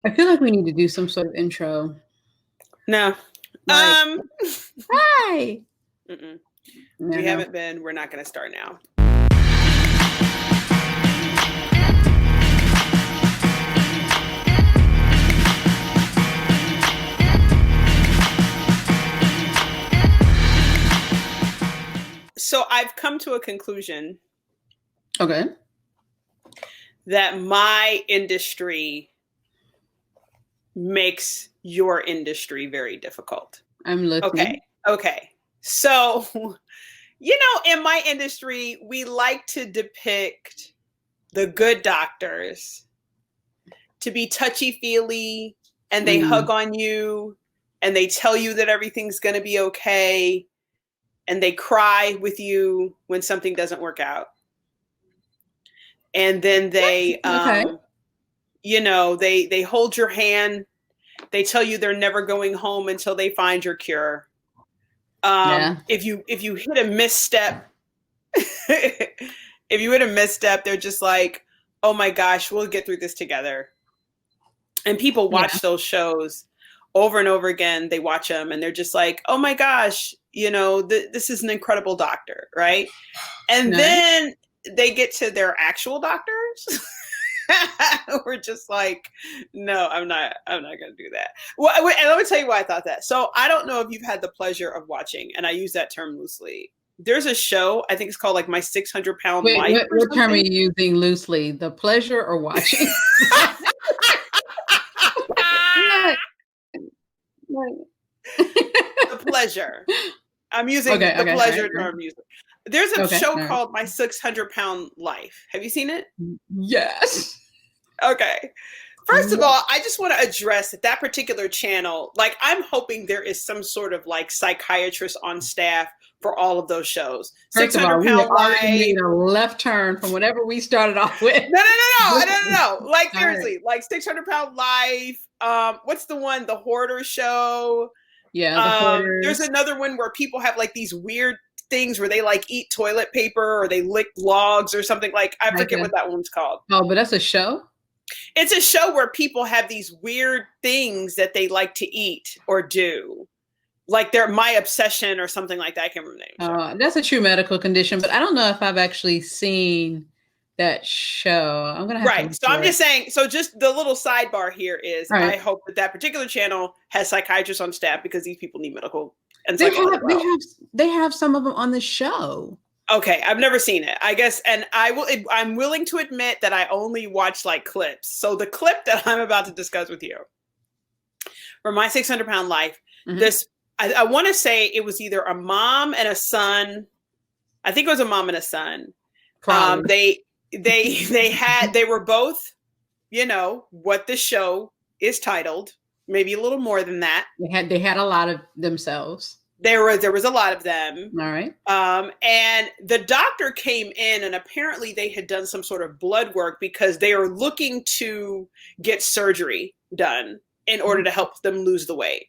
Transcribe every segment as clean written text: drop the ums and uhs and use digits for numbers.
I feel like we need to do some sort of intro. No. Like, hi. Mm-mm. No, We no. haven't been. We're not going to start now. So I've come to a conclusion Okay. that my industry makes your industry very difficult. I'm listening. Okay. So, in my industry, we like to depict the good doctors to be touchy-feely, and they hug on you and they tell you that everything's going to be okay, and they cry with you when something doesn't work out. And then they Okay. they hold your hand. They tell you they're never going home until they find your cure. Yeah. If you hit a misstep, they're just like, "Oh my gosh, we'll get through this together." And people watch those shows over and over again. They watch them and they're just like, "Oh my gosh, this is an incredible doctor," right? And then they get to their actual doctors. We're just like, no, I'm not going to do that. Well, and let me tell you why I thought that. So I don't know if you've had the pleasure of watching, and I use that term loosely. There's a show, I think it's called like My 600-Pound Wait, Life. what term are you using loosely? The pleasure or watching? The pleasure. I'm using the pleasure term. There's a show called My 600-Pound Life. Have you seen it? Yes. Okay. First of all, I just want to address that particular channel. Like, I'm hoping there is some sort of like psychiatrist on staff for all of those shows. First of all, we have already made a left turn from whatever we started off with. No. Like, seriously, like 600-Pound Life. What's the one? The Hoarder Show. Yeah, the Hoarders. There's another one where people have like these weird things where they like eat toilet paper or they lick logs or something. Like, I forget what that one's called. Oh, but that's a show? It's a show where people have these weird things that they like to eat or do. Like they're My Obsession or something like that. I can't remember the name. That's a true medical condition, but I don't know if I've actually seen that show. I'm going to have to. So I'm just saying, so just the little sidebar here is I hope that particular channel has psychiatrists on staff because these people need medical and psychological. They have some of them on the show. Okay, I've never seen it, I guess, and I'm willing to admit that I only watch like clips. So the clip that I'm about to discuss with you for My 600-Pound Life, I want to say it was either a mom and a son. I think it was a mom and a son. They were both, what the show is titled, maybe a little more than that. They had a lot of themselves. There was a lot of them. All right. And the doctor came in and apparently they had done some sort of blood work because they are looking to get surgery done in order to help them lose the weight.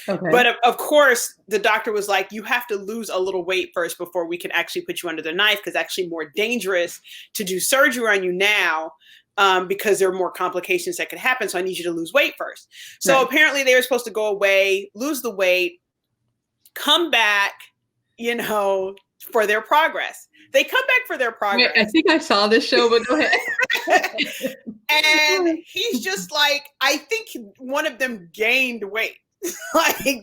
Okay. But of course, the doctor was like, you have to lose a little weight first before we can actually put you under the knife, because it's actually more dangerous to do surgery on you now. Because there are more complications that could happen. So I need you to lose weight first. So apparently they were supposed to go away, lose the weight, come back, for their progress. They come back for their progress. I think I saw this show, but go ahead. And he's just like, I think one of them gained weight. Like either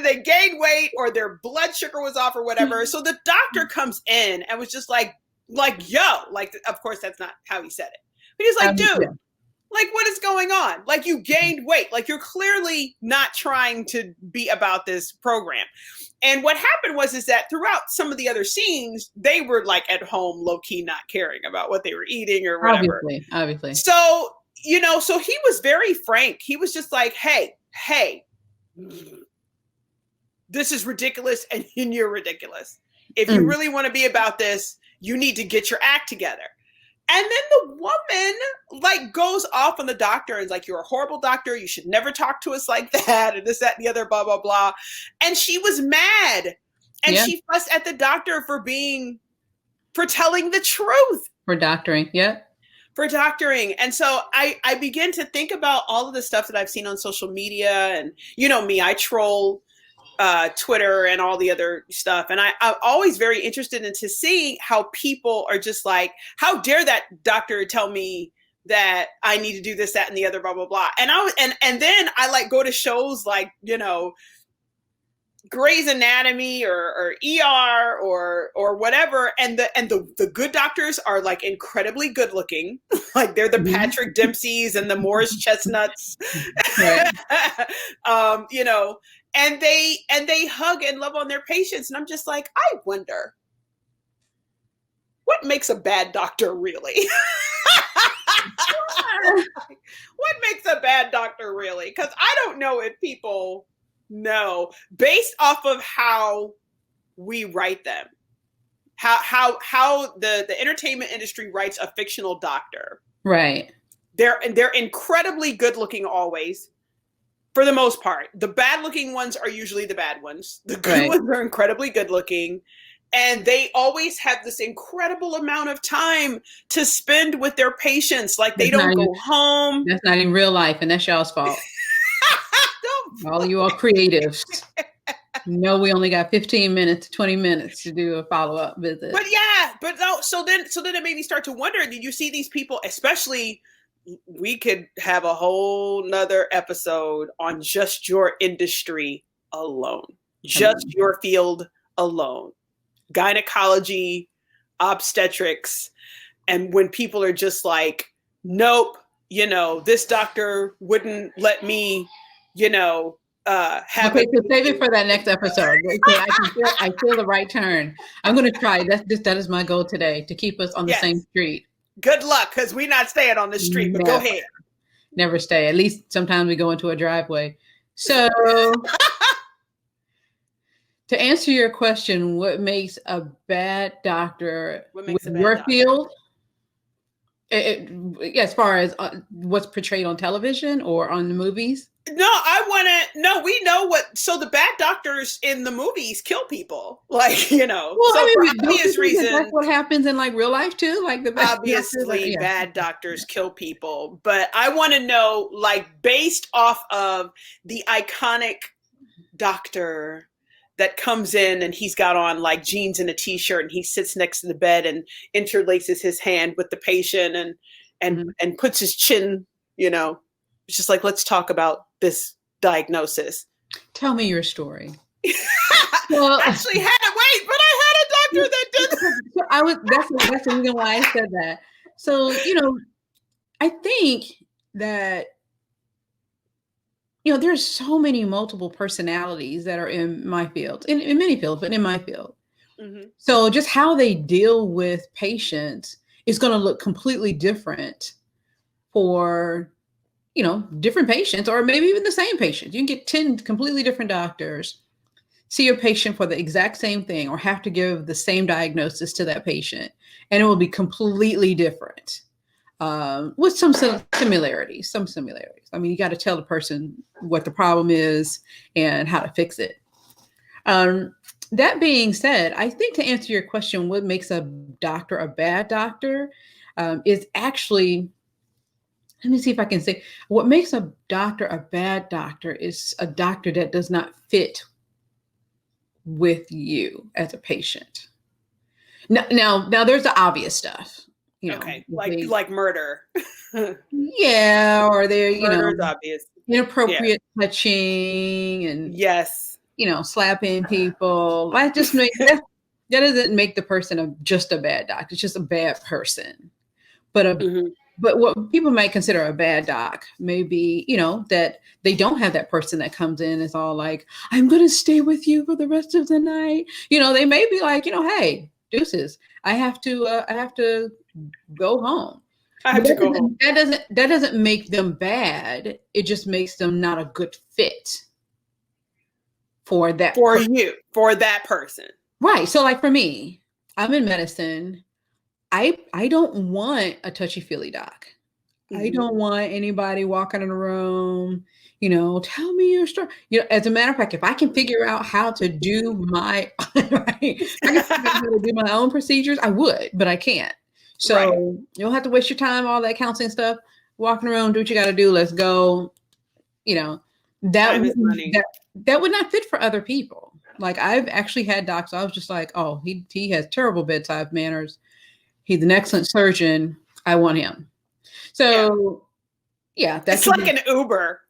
they gained weight or their blood sugar was off or whatever. So the doctor comes in and was just like, yo, like, of course, that's not how he said it. But he's like, dude, like, what is going on? Like, you gained weight. Like, you're clearly not trying to be about this program. And what happened is that throughout some of the other scenes, they were like at home, low key, not caring about what they were eating or whatever. Obviously. So, so he was very frank. He was just like, hey, this is ridiculous and you're ridiculous. If you really want to be about this, you need to get your act together. And then the woman like goes off on the doctor and is like, you're a horrible doctor. You should never talk to us like that. And this, that, and the other, blah, blah, blah. And she was mad. And she fussed at the doctor for telling the truth. For doctoring. Yeah. for doctoring. And so I begin to think about all of the stuff that I've seen on social media. And you know me, I troll Twitter and all the other stuff. And I'm always very interested in to see how people are just like, how dare that doctor tell me that I need to do this, that, and the other, blah, blah, blah. And and then I like go to shows like, you know, Grey's Anatomy or ER or whatever, and the good doctors are like incredibly good looking, like they're the Patrick Dempseys and the Morris Chestnuts, right. You know, and they hug and love on their patients, and I'm just like, I wonder what makes a bad doctor really. What makes a bad doctor really? Because I don't know if people know based off of how we write them, how the entertainment industry writes a fictional doctor. Right. They're incredibly good looking always, for the most part. The bad looking ones are usually the bad ones. The good ones are incredibly good looking. And they always have this incredible amount of time to spend with their patients. Like they don't go home. That's not in real life, and that's y'all's fault. All you all creatives. No, we only got 15 minutes, 20 minutes to do a follow-up visit. But yeah, but no, so then it made me start to wonder, did you see these people, especially, we could have a whole nother episode on just your industry alone. Just your field alone. Gynecology, obstetrics, and when people are just like, nope, you know, this doctor wouldn't let me, you know, have okay, so save it for that next episode. Okay, I feel the right turn. I'm going to try. That is my goal today, to keep us on the same street. Good luck, because we're not staying on the street, but go ahead. Never stay. At least sometimes we go into a driveway. So to answer your question, what makes a bad doctor in your field? As far as what's portrayed on television or on the movies? No, we know what, so the bad doctors in the movies kill people, like, you know, well, so I mean, for obvious reasons. That's what happens in like real life too, like the obviously bad doctors kill people, but I want to know, like, based off of the iconic doctor that comes in and he's got on like jeans and a t-shirt and he sits next to the bed and interlaces his hand with the patient and puts his chin, you know, it's just like, let's talk about this diagnosis. Tell me your story. Well, actually had it. Wait, but I had a doctor that did. That's the reason why I said that. So, you know, I think that, you know, there's so many multiple personalities that are in my field, in many fields, but in my field. Mm-hmm. So just how they deal with patients is going to look completely different for, you know, different patients, or maybe even the same patient. You can get 10 completely different doctors, see a patient for the exact same thing, or have to give the same diagnosis to that patient, and it will be completely different. With some similarities. I mean, you got to tell the person what the problem is and how to fix it. That being said, I think to answer your question, what makes a doctor a bad doctor is actually, let me see if I can say, what makes a doctor a bad doctor is a doctor that does not fit with you as a patient. Now there's the obvious stuff. You know, okay, like murder. Yeah, or they're, you know, obvious. Inappropriate touching and yes, you know, slapping people. That just makes that doesn't make the person just a bad doctor. It's just a bad person. But but what people might consider a bad doc may be, you know, that they don't have that person that comes in and is all like, I'm going to stay with you for the rest of the night. You know, they may be like, you know, hey, deuces, I have to go home. That doesn't make them bad. It just makes them not a good fit for that person. Right. So like for me, I'm in medicine. I don't want a touchy-feely doc. Mm-hmm. I don't want anybody walking in the room, you know, tell me your story. You know, as a matter of fact, if I can figure out how to do my how to do my own procedures, I would, but I can't. So you don't have to waste your time, all that counseling stuff, walking around, do what you got to do. Let's go. You know, that would not fit for other people. Like I've actually had docs. I was just like, oh, he has terrible bedside manners. He's an excellent surgeon. I want him. So yeah, that's like an Uber.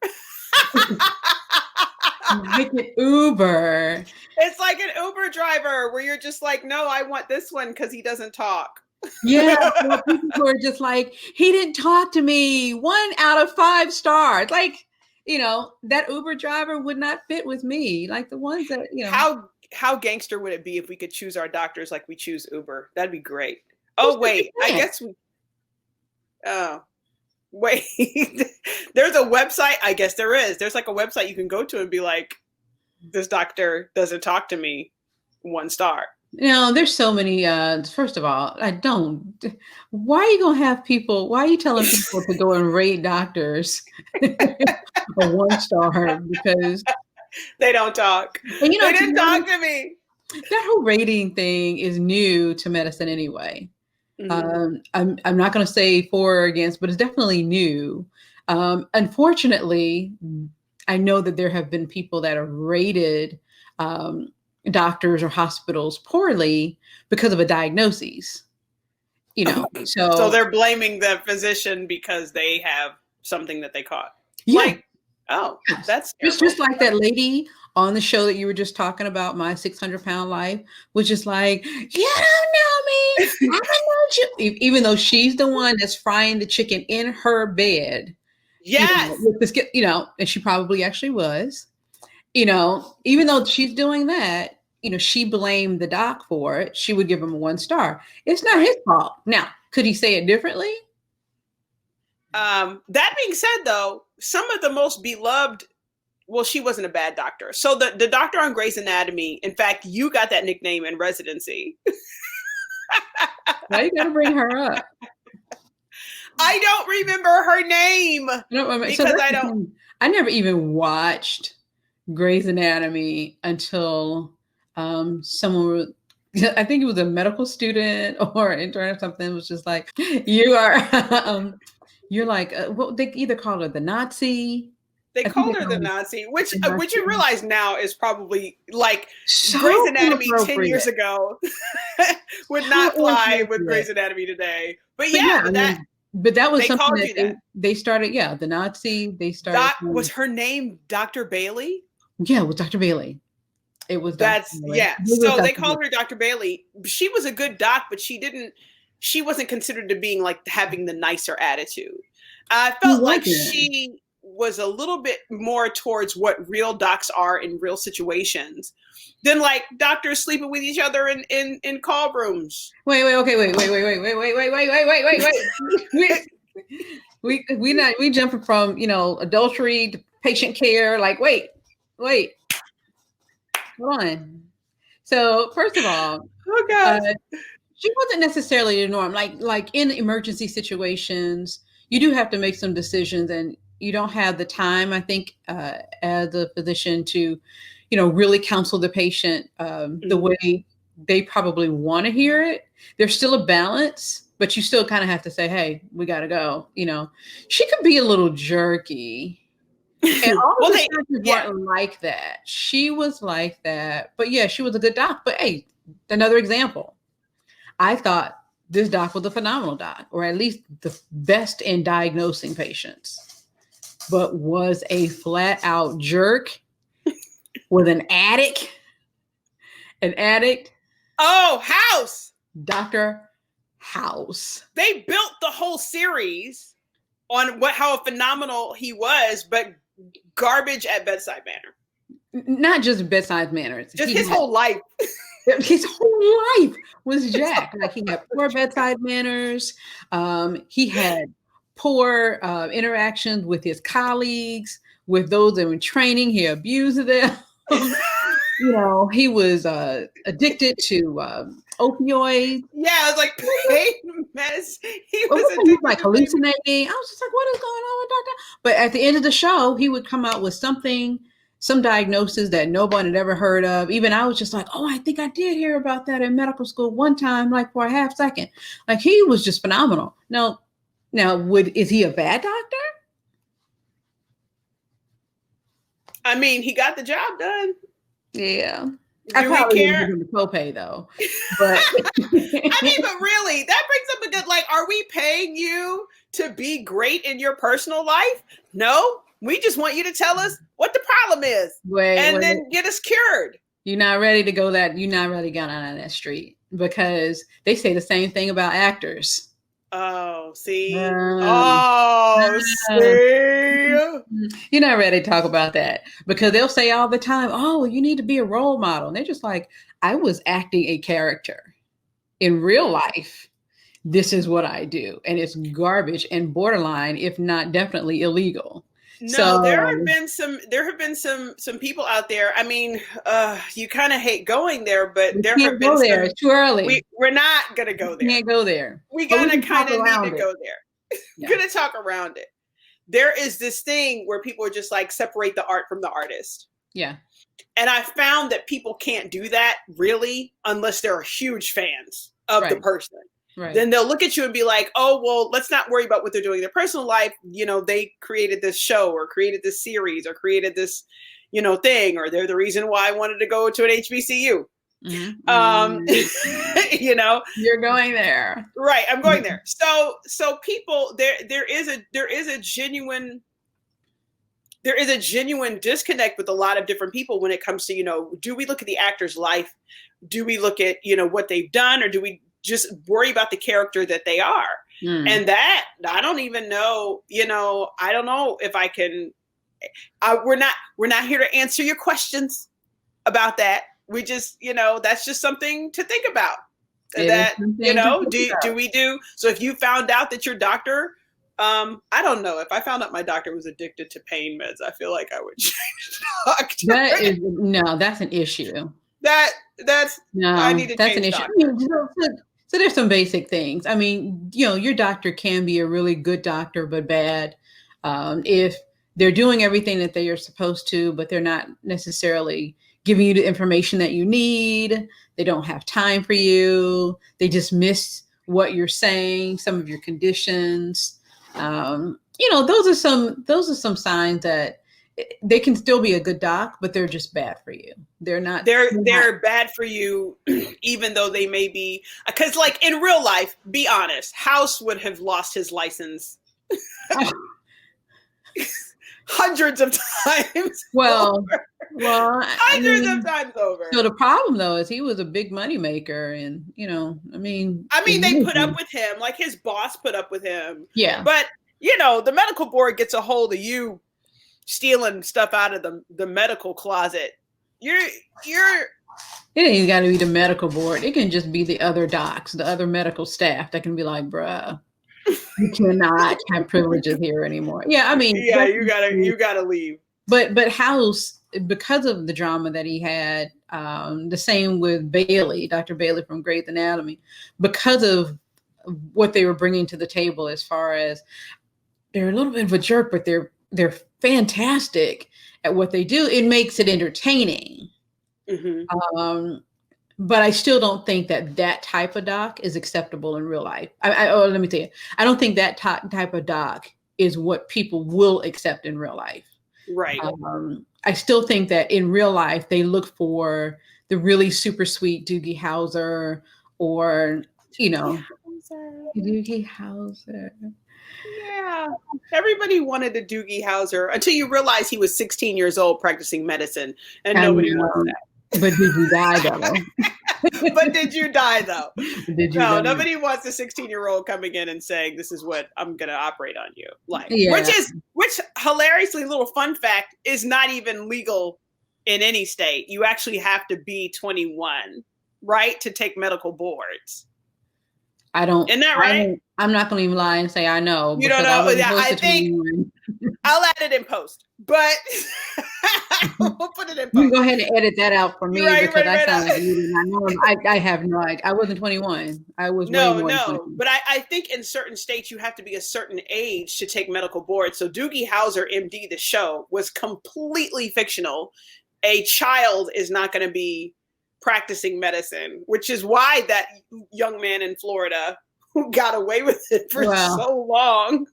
Like an Uber. It's like an Uber driver where you're just like, no, I want this one because he doesn't talk. Yeah, well, people who are just like, he didn't talk to me. 1 out of 5 stars. Like, you know, that Uber driver would not fit with me. Like the ones that, you know. How gangster would it be if we could choose our doctors like we choose Uber? That'd be great. Oh, wait, I guess we. Oh, wait. There's a website. I guess there is. There's like a website you can go to and be like, this doctor doesn't talk to me. 1 star. You know, there's so many. First of all, why are you going to have people? Why are you telling people to go and rate doctors a 1 star? Because they don't talk. And, you know, they didn't talk to me. That whole rating thing is new to medicine anyway. I'm not going to say for or against, but it's definitely new. Unfortunately, I know that there have been people that are rated doctors or hospitals poorly because of a diagnosis. You know, so they're blaming the physician because they have something that they caught. Yeah. Like, that's just like that lady on the show that you were just talking about, My 600-Pound Life, was just like, you don't know me. I don't know you. Even though she's the one that's frying the chicken in her bed. Yes. You know, with this, you know, and she probably actually was. You know, even though she's doing that, you know, she blamed the doc for it. She would give him a 1 star. It's not his fault. Now, could he say it differently? That being said, though, some of the most beloved, well, she wasn't a bad doctor. So the doctor on Grey's Anatomy, in fact, you got that nickname in residency. Why you gotta bring her up? I don't remember her name. I never even watched Grey's Anatomy until someone, I think it was a medical student or intern or something, was just like, you are you're like what they either called her the Nazi. They called her the Nazi, which you realize now is probably like so Grey's Anatomy 10 years ago would not fly with Grey's Anatomy today. But that was something that they started. Yeah, the Nazi. They started. Was her name Dr. Bailey? Yeah, it was Dr. Bailey. It was. So they called her Dr. Bailey. She was a good doc, but she wasn't considered to being like having the nicer attitude. I felt like she was a little bit more towards what real docs are in real situations than like doctors sleeping with each other in call rooms. Wait. We jumping from, you know, adultery to patient care. Like, wait, hold on. So first of all, she wasn't necessarily the norm. Like in emergency situations, you do have to make some decisions, and you don't have the time, I think, as a physician to, you know, really counsel the patient the way they probably want to hear it. There's still a balance, but you still kind of have to say, hey, we got to go. You know, she could be a little jerky. And all of the surgeons weren't like that. She was like that. But yeah, she was a good doc. But hey, another example. I thought this doc was a phenomenal doc, or at least the best in diagnosing patients, but was a flat out jerk with an addict. Oh, House. Dr. House. They built the whole series on how phenomenal he was, but garbage at bedside manner. Not just bedside manners. Just his whole life. His whole life was jacked. Like he had poor bedside manners. He had poor interactions with his colleagues, with those that were in training. He abused them. You know, he was addicted to opioids. Yeah, I was like, pain mess. He was like hallucinating. I was just like, what is going on with Dr.? But at the end of the show, he would come out with something some diagnosis that nobody had ever heard of. Even I was just like, oh, I think I did hear about that in medical school one time, like for a half second. Like he was just phenomenal. Now, is he a bad doctor? I mean, he got the job done. Yeah. Do we care? The copay though. But I mean, but really, that brings up a good, like, are we paying you to be great in your personal life? No, we just want you to tell us what the problem is and then get us cured. You're not ready to go that. You're not ready to go down that street, because they say the same thing about actors. Oh, see. See. You're not ready to talk about that, because they'll say all the time, oh, you need to be a role model. And they're just like, I was acting a character in real life. This is what I do. And it's garbage and borderline, if not definitely illegal. No, so, there have been some people out there. I mean, you kind of hate going there, but there have been some. It's too early. We're not gonna go there. We can't go there. We gotta kind of need to go there. Yeah. Gonna talk around it. There is this thing where people are just like, separate the art from the artist. Yeah. And I found that people can't do that really unless they're huge fans of the person. Right. Then they'll look at you and be like, oh, well, let's not worry about what they're doing in their personal life. You know, they created this show or created this series or created this, you know, thing, or they're the reason why I wanted to go to an HBCU. Mm-hmm. You know, you're going there. Right. I'm going there. So people, there is a genuine disconnect with a lot of different people when it comes to, you know, do we look at the actor's life? Do we look at, you know, what they've done, or do we just worry about the character that they are? And that, I don't even know, you know, I don't know if I can, we're not here to answer your questions about that. We just, you know, that's just something to think about. That, you know, do we do, so if you found out that your doctor, I don't know, if I found out my doctor was addicted to pain meds, I feel like I would change doctor. That's an issue. I need to that's change an issue. doctor. I mean, so there's some basic things. I mean, you know, your doctor can be a really good doctor, but bad. If they're doing everything that they are supposed to, but they're not necessarily giving you the information that you need. They don't have time for you. They just miss what you're saying, some of your conditions. You know, those are some signs that they can still be a good doc, but they're just bad for you. They're bad for you, even though they may be, because like in real life, be honest, House would have lost his license hundreds of times. Hundreds of times over. So the problem though is he was a big money maker, and you know, I mean they put up with him, like his boss put up with him. Yeah. But you know, the medical board gets a hold of you stealing stuff out of the medical closet. It ain't got to be the medical board. It can just be the other docs, the other medical staff that can be like, bruh, you cannot have privileges here anymore. Yeah, I mean, yeah, you gotta leave. But House, because of the drama that he had, the same with Bailey, Dr. Bailey from Grey's Anatomy, because of what they were bringing to the table, as far as they're a little bit of a jerk, but they're fantastic at what they do. It makes it entertaining. Mm-hmm. But I still don't think that type of doc is acceptable in real life. Let me tell you, I don't think that type of doc is what people will accept in real life. Right. I still think that in real life, they look for the really super sweet Doogie Howser, or, you know, Doogie Howser. Yeah. Everybody wanted a Doogie Howser until you realize he was 16 years old practicing medicine, and nobody wants that. But did you die though? But did you die though? No, nobody wants a 16-year-old coming in and saying, this is what I'm going to operate on you. Like, which hilariously, little fun fact, is not even legal in any state. You actually have to be 21, right, to take medical boards. Isn't that right? I'm not going to even lie and say I know. You don't know? Yeah, I think I'll add it in post. But We'll put it in You can post. go ahead and edit that out for me because I sound like right. you. I have no idea. I wasn't 21. I was way more than 21. But I think in certain states you have to be a certain age to take medical board. So Doogie Howser, MD, the show, was completely fictional. A child is not going to be practicing medicine, which is why that young man in Florida who got away with it for so long.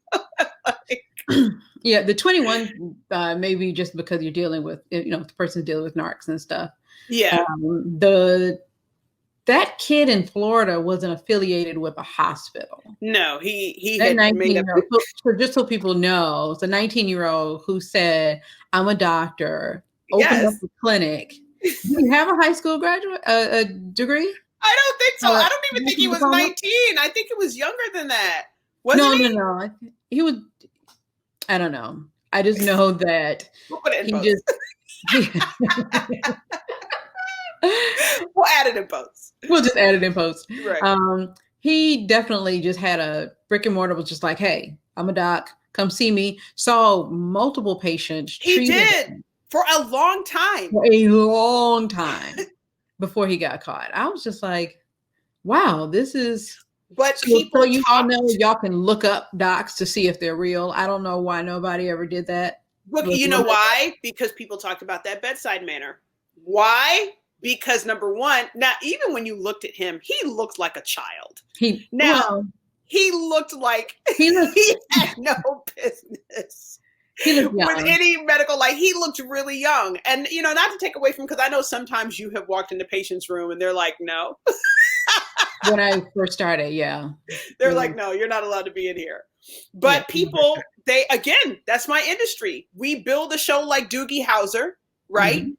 Yeah, the 21 maybe just because you're dealing with, the person's dealing with narcs and stuff. Yeah. That kid in Florida wasn't affiliated with a hospital. No, he had made so just so people know, it's a 19-year-old who said, "I'm a doctor." Opened up a clinic. Do you have a high school graduate a degree? I don't think so. I don't even think he was 19. I think it was younger than that. Wasn't he? No. He was. I don't know. I just know that we'll put it in post. We'll add it in post. We'll just add it in post. Right. He definitely just had a brick and mortar, was just like, "Hey, I'm a doc. Come see me." Saw multiple patients. He did for a long time. Before he got caught. I was just like, "Wow, this is." But so you all know, y'all can look up docs to see if they're real. I don't know why nobody ever did that. Look, you know why? Because people talked about that bedside manner. Why? Because number one, now even when you looked at him, he looked like a child. He looked like he had no business with any medical. Like, he looked really young, and not to take away from, because I know sometimes you have walked into patients' room and they're like, no. When I first started, they're like, no, you're not allowed to be in here. But people, that's my industry. We build a show like Doogie Howser, right? Mm-hmm.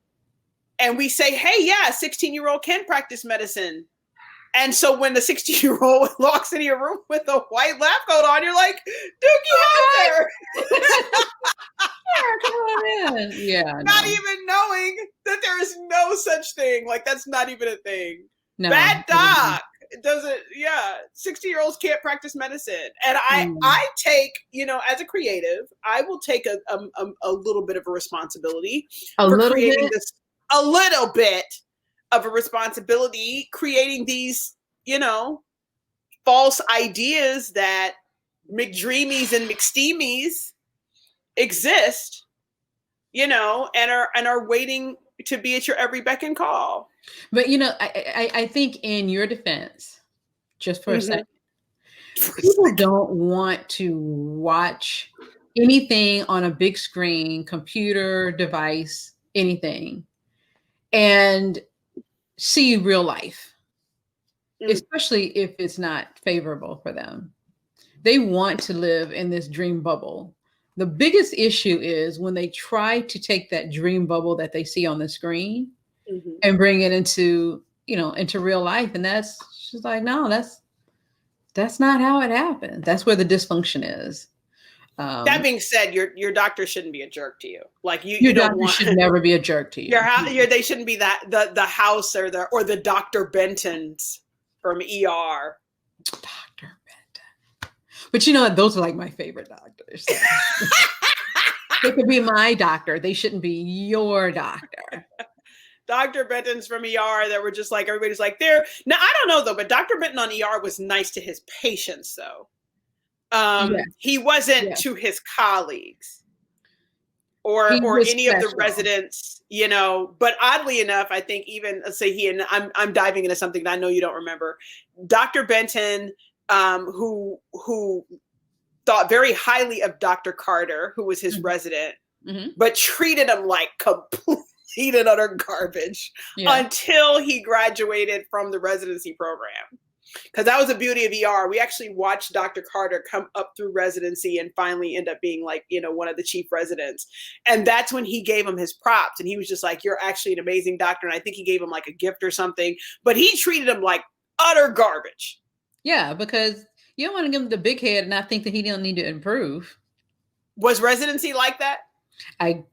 And we say, hey, 16-year-old can practice medicine. And so when the 16-year-old walks into your room with a white lab coat on, you're like, Doogie Howser. Come on in. Yeah. Not even knowing that there is no such thing. Like, that's not even a thing. No. Bad doc. It doesn't, 60-year-olds can't practice medicine. And I take, as a creative, I will take a little bit of a responsibility for creating this, a little bit of a responsibility, creating these, false ideas that McDreamies and McSteamies exist, and are waiting to be at your every beck and call. But I think in your defense, just for a second, people don't want to watch anything on a big screen, computer, device, anything, and see real life, especially if it's not favorable for them. They want to live in this dream bubble. The biggest issue is when they try to take that dream bubble that they see on the screen and bring it into real life. And that's just like, no, that's not how it happens. That's where the dysfunction is. That being said, your doctor shouldn't be a jerk to you. Like your doctor should never be a jerk to you. They shouldn't be the house or the Dr. Bentons from ER. Dr. Benton. But you know what? Those are like my favorite doctors. They could be my doctor. They shouldn't be your doctor. Dr. Benton's from ER that were just like, everybody's like, there. Now, I don't know though, but Dr. Benton on ER was nice to his patients though. He wasn't to his colleagues or any of the residents, but oddly enough, I think even, let's say I'm diving into something that I know you don't remember. Dr. Benton, who thought very highly of Dr. Carter, who was his resident, but treated him like complete and utter garbage until he graduated from the residency program. Because that was the beauty of ER. We actually watched Dr. Carter come up through residency and finally end up being like, one of the chief residents. And that's when he gave him his props. And he was just like, you're actually an amazing doctor. And I think he gave him like a gift or something. But he treated him like utter garbage. Yeah, because you don't want to give him the big head and not think that he don't need to improve. Was residency like that? I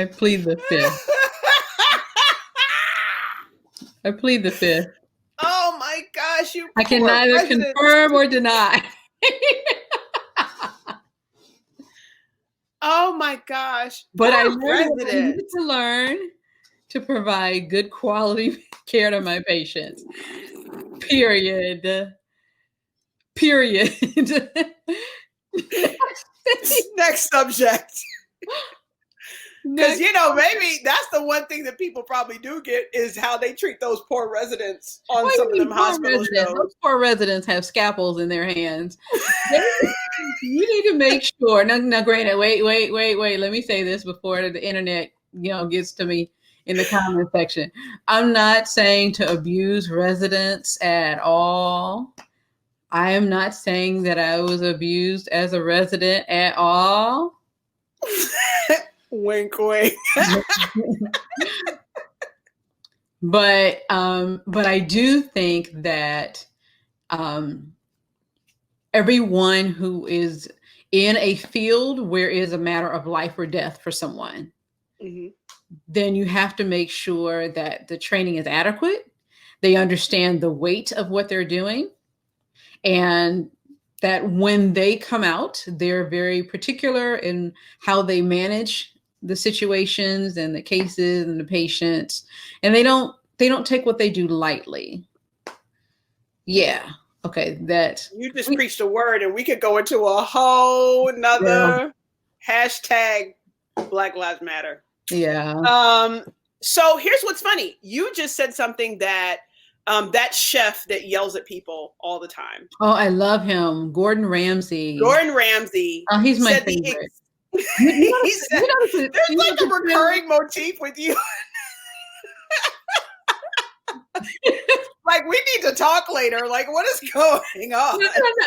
plead the fifth. Oh my you I can poor neither residents. confirm or deny. Oh my gosh. But I Poor learned what I needed residents. to learn to provide good quality care to my patients. Period. Period. Next subject. Because, Next. you know, maybe that's the one thing that people probably do get is how they treat those poor residents on What do some you of them mean, poor hospital residents? shows. Those poor residents have scalpels in their hands. You need to make sure. Now, granted, wait. Let me say this before the internet, gets to me in the comment section. I'm not saying to abuse residents at all. I am not saying that I was abused as a resident at all. Wink, wink. But I do think that everyone who is in a field where it is a matter of life or death for someone, mm-hmm. then you have to make sure that the training is adequate. They understand the weight of what they're doing, and that when they come out, they're very particular in how they manage the situations and the cases and the patients, and they don't take what they do lightly. Yeah. Okay. That you just preached a word, and we could go into a whole nother hashtag Black Lives Matter. Yeah. So here's what's funny. You just said something that that chef that yells at people all the time. Oh, I love him. Gordon Ramsay. Oh, he's my favorite. He said, there's like a recurring motif with you. Like, we need to talk later. Like, what is going on?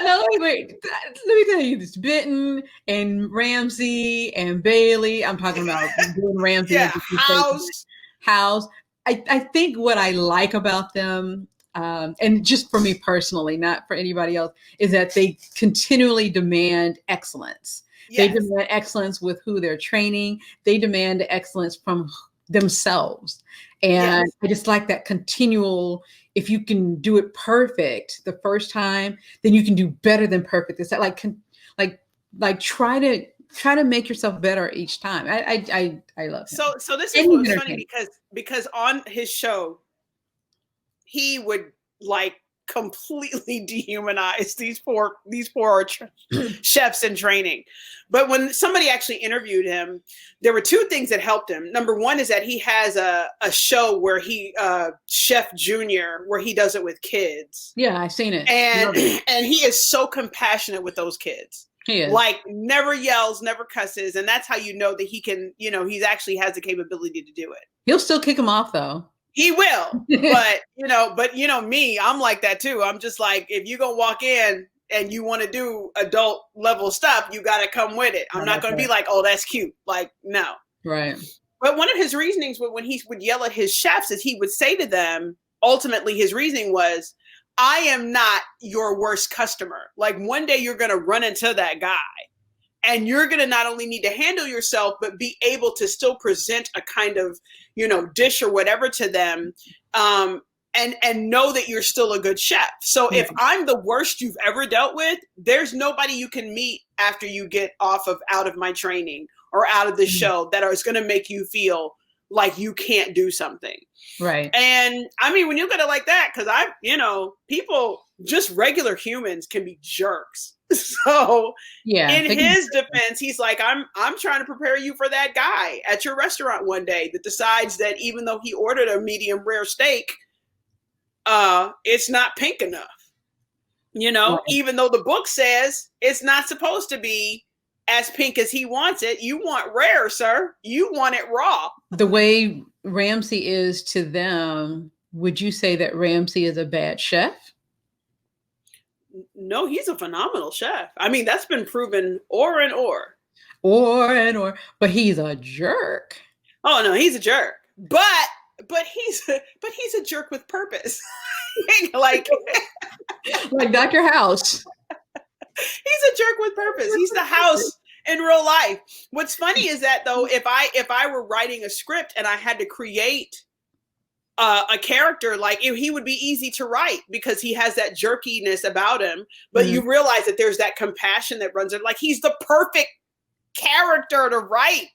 No, wait. Let me tell you this. Benton and Ramsey and Bailey. I'm talking about Gordon Ramsay. Yeah, House. I think what I like about them, and just for me personally, not for anybody else, is that they continually demand excellence. Yes. They demand excellence with who they're training. They demand excellence from themselves. And I just like that continual, if you can do it perfect the first time, then you can do better than perfect. It's like try to make yourself better each time. I love him. So this is what's funny because on his show, he would like completely dehumanize these poor chefs in training. But when somebody actually interviewed him, there were two things that helped him. Number one is that he has a show where he Chef Junior, where he does it with kids. Yeah, I've seen it. And he is so compassionate with those kids. He is. Like, never yells, never cusses, and that's how you know that he can, he's actually has the capability to do it. He'll still kick him off though. He will, but me, I'm like that too. I'm just like, if you're gonna walk in and you want to do adult level stuff, you got to come with it. I'm not going to be like, oh, that's cute. Like, no. Right. But one of his reasonings when he would yell at his chefs is he would say to them, ultimately his reasoning was, I am not your worst customer. Like, one day you're going to run into that guy. And you're going to not only need to handle yourself, but be able to still present a kind of, dish or whatever to them, and know that you're still a good chef. So if I'm the worst you've ever dealt with, there's nobody you can meet after you get out of my training or out of the show that is going to make you feel like you can't do something. Right. And I mean, when you look at it like that, because people, just regular humans can be jerks. So in his defense, he's like, I'm trying to prepare you for that guy at your restaurant one day that decides that even though he ordered a medium rare steak, it's not pink enough. Even though the book says it's not supposed to be as pink as he wants it. You want rare, sir. You want it raw. The way Ramsay is to them, would you say that Ramsay is a bad chef? No, he's a phenomenal chef. I mean, that's been proven or and or. But he's a jerk. Oh no, he's a jerk. But he's a jerk with purpose. like Dr. House. He's a jerk with purpose. He's the House in real life. What's funny is that though, if I were writing a script and I had to create a character, like he would be easy to write because he has that jerkiness about him, but you realize that there's that compassion that runs it. Like he's the perfect character to write.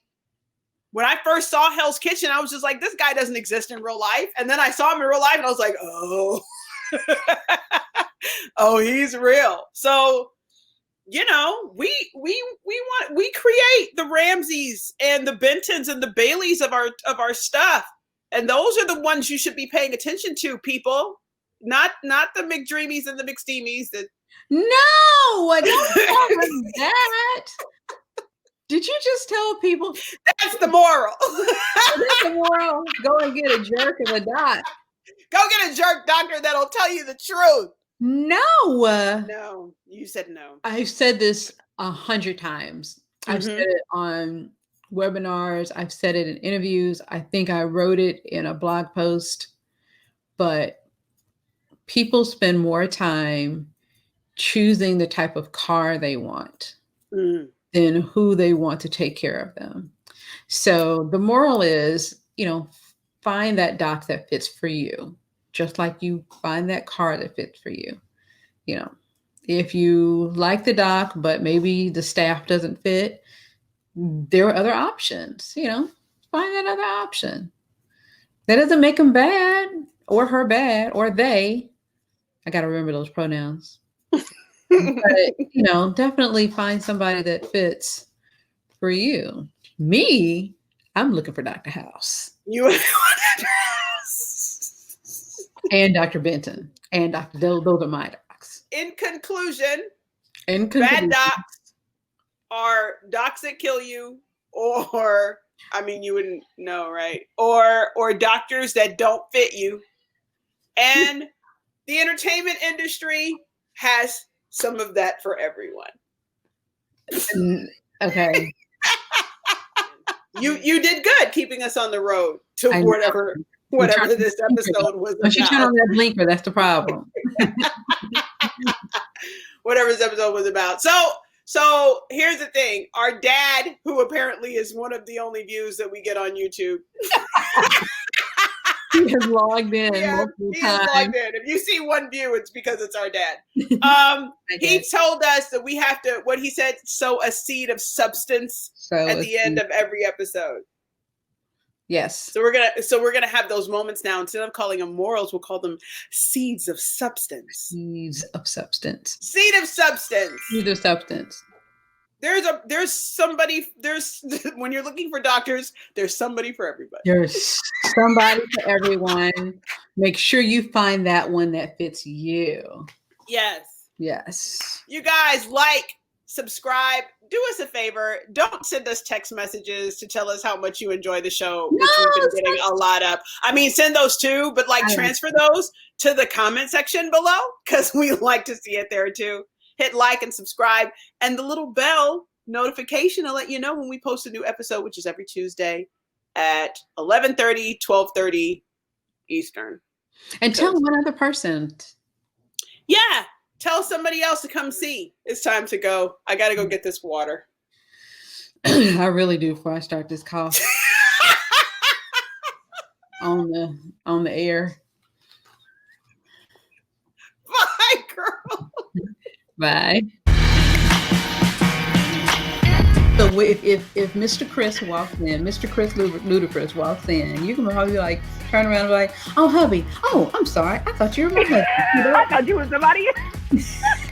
When I first saw Hell's Kitchen, I was just like, this guy doesn't exist in real life. And then I saw him in real life and I was like, oh, oh, he's real. So, you know, we create the Ramseys and the Bentons and the Baileys of our stuff. And those are the ones you should be paying attention to, people. Not the McDreamies and the McSteamies. No, I don't tell them that. Did you just tell people? That's the moral. That's the moral. Go and get a jerk of a doc. Go get a jerk doctor that'll tell you the truth. No. No, you said no. I've said this 100 times. I've said it on webinars. I've said it in interviews. I think I wrote it in a blog post. But people spend more time choosing the type of car they want than who they want to take care of them. So the moral is, you know, find that doc that fits for you, just like you find that car that fits for you. You know, if you like the doc, but maybe the staff doesn't fit, there are other options. You know, find that other option. That doesn't make them bad or her bad or they. I got to remember those pronouns. But, you know, definitely find somebody that fits for you. Me, I'm looking for Dr. House. You and Dr. Benton and Dr. Those are my docs. In conclusion, bad docs are docs that kill you, or I mean, you wouldn't know, right? Or doctors that don't fit you. And the entertainment industry has some of that for everyone. Okay. You did good keeping us on the road to whatever this episode was about. When you turn on that blinker, that's the problem. Whatever this episode was about. So here's the thing. Our dad, who apparently is one of the only views that we get on YouTube. He has logged in multiple times. Logged in. If you see one view, it's because it's our dad. He told us that we have to, what he said, sow a seed of substance at the end of every episode. Yes. So we're gonna have those moments now. Instead of calling them morals, we'll call them seeds of substance. Seeds of substance. Seed of substance. Seed of substance. There's somebody, when you're looking for doctors, there's somebody for everybody. There's somebody for everyone. Make sure you find that one that fits you. Yes. Yes. You guys, subscribe, do us a favor. Don't send us text messages to tell us how much you enjoy the show, which we've been getting a lot of. I mean, send those too, but transfer those to the comment section below because we like to see it there too. Hit like and subscribe, and the little bell notification will let you know when we post a new episode, which is every Tuesday at 11:30, 12:30 Eastern. And tell one other person. Yeah, tell somebody else to come see. It's time to go. I got to go get this water. I really do before I start this call on the air. Bye, girl. Bye. So if Mr. Chris walks in, Mr. Chris Ludacris walks in, you can probably turn around and be like, oh, hubby, oh, I'm sorry. I thought you were my husband. I thought you was somebody else.